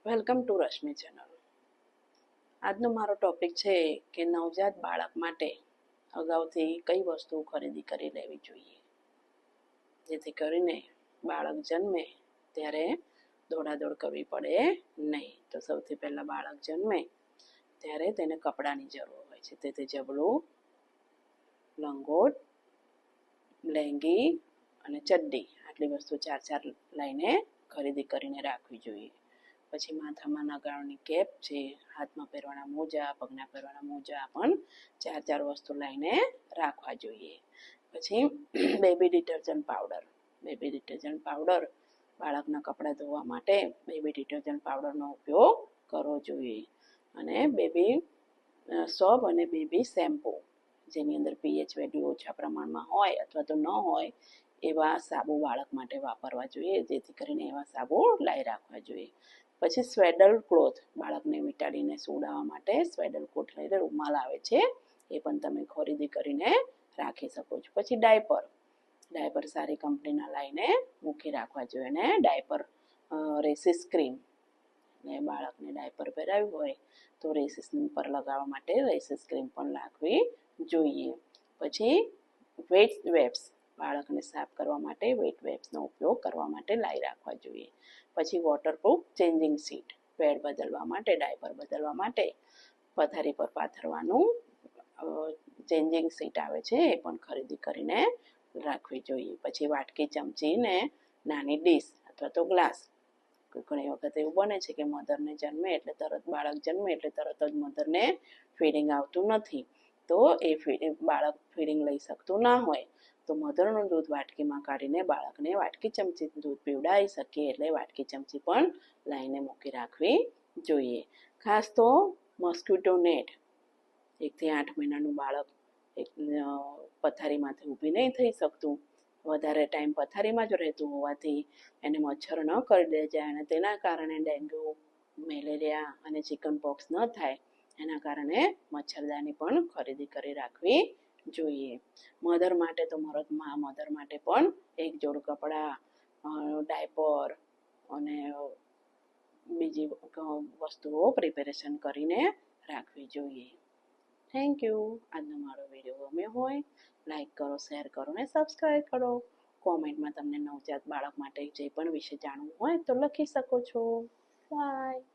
Welcome to Rashmi channel. આજનો મારો topic છે કે નવજાત બાળક માટે અગાઉથી કઈ વસ્તુ ખરીદી કરી લેવી જોઈએ, જેથી કરીને બાળક જન્મે ત્યારે દોડાદોડ કરવી પડે નહીં. તો સૌથી પહેલાં બાળક જન્મે ત્યારે તેને કપડાની જરૂર હોય છે, તેથી જબલું, લંગોટ, લેંગી અને ચડ્ડી, આટલી વસ્તુ ચાર લઈને ખરીદી કરીને રાખવી જોઈએ. પછી માથામાં નગાળની કેપ છે, હાથમાં પહેરવાના મોજા, પગના પહેરવાના મોજા પણ ચાર વસ્તુ લઈને રાખવા જોઈએ. પછી બેબી ડિટર્જન્ટ પાવડર બાળકના કપડાં ધોવા માટે બેબી ડિટર્જન્ટ પાવડરનો ઉપયોગ કરવો જોઈએ. અને બેબી સોપ અને બેબી શેમ્પૂ, જેની અંદર પીએચ વેલ્યુ ઓછા પ્રમાણમાં હોય અથવા તો ન હોય એવા સાબુ બાળક માટે વાપરવા જોઈએ, જેથી કરીને એવા સાબુ લાવી રાખવા જોઈએ. પછી સ્વેડલ ક્લોથ, બાળકને વીંટાળીને સુવડાવવા માટે સ્વેડલ ક્લોથ લઈને રૂમાલ આવે છે, એ પણ તમે ખરીદી કરીને રાખી શકો છો. પછી ડાયપર સારી કંપનીના લાવીને મૂકી રાખવા જોઈએ. અને ડાયપર રેસિસ ક્રીમ, ને બાળકને ડાયપર પહેરાવ્યું હોય તો રેસિસ પર લગાવવા માટે રેસિસ ક્રીમ પણ રાખવી જોઈએ. પછી વેટ વેબ્સ, બાળકને સાફ કરવા માટે વેટ વેબ્સનો ઉપયોગ કરવા માટે લાવી રાખવા જોઈએ. પછી વોટરપ્રૂફ ચેન્જિંગ સીટ, પેડ બદલવા માટે, ડાયપર બદલવા માટે પથારી પર પાથરવાનું ચેન્જિંગ સીટ આવે છે, એ પણ ખરીદી કરીને રાખવી જોઈએ. પછી વાટકી, ચમચી ને નાની ડીશ અથવા તો ગ્લાસ. ઘણી વખત એવું બને છે કે બાળક જન્મે એટલે તરત જ મધરને ફીડિંગ આવતું નથી, તો એ બાળક ફીડિંગ લઈ શકતું ના હોય તો મધરનું દૂધ વાટકીમાં કાઢીને બાળકને વાટકી ચમચી દૂધ પીવડાવી શકીએ, એટલે વાટકી ચમચી પણ લાવીને મૂકી રાખવી જોઈએ. ખાસ તો મોસ્કિટો નેટ, 1 થી 8 મહિનાનું બાળક પથારીમાંથી ઊભી નહીં થઈ શકતું, વધારે ટાઈમ પથારીમાં જ રહેતું હોવાથી એને મચ્છર ન કરડે જાય અને તેના કારણે ડેન્ગ્યુ, મેલેરિયા અને ચિકન પોક્સ ન થાય, એના કારણે મચ્છરદાની પણ ખરીદી કરી રાખવી જોઈએ. મધર માટે પણ એક જોડ કપડાં, ડાયપર અને બીજી વસ્તુઓ પ્રિપેરેશન કરીને રાખવી જોઈએ. Thank you. આજનો મારો વિડીયો ગમ્યો હોય લાઈક કરો, શેર કરો અને સબસ્ક્રાઈબ કરો. કોમેન્ટમાં તમને નવજાત બાળક માટે જે પણ વિશે જાણવું હોય તો લખી શકો છો. બાય.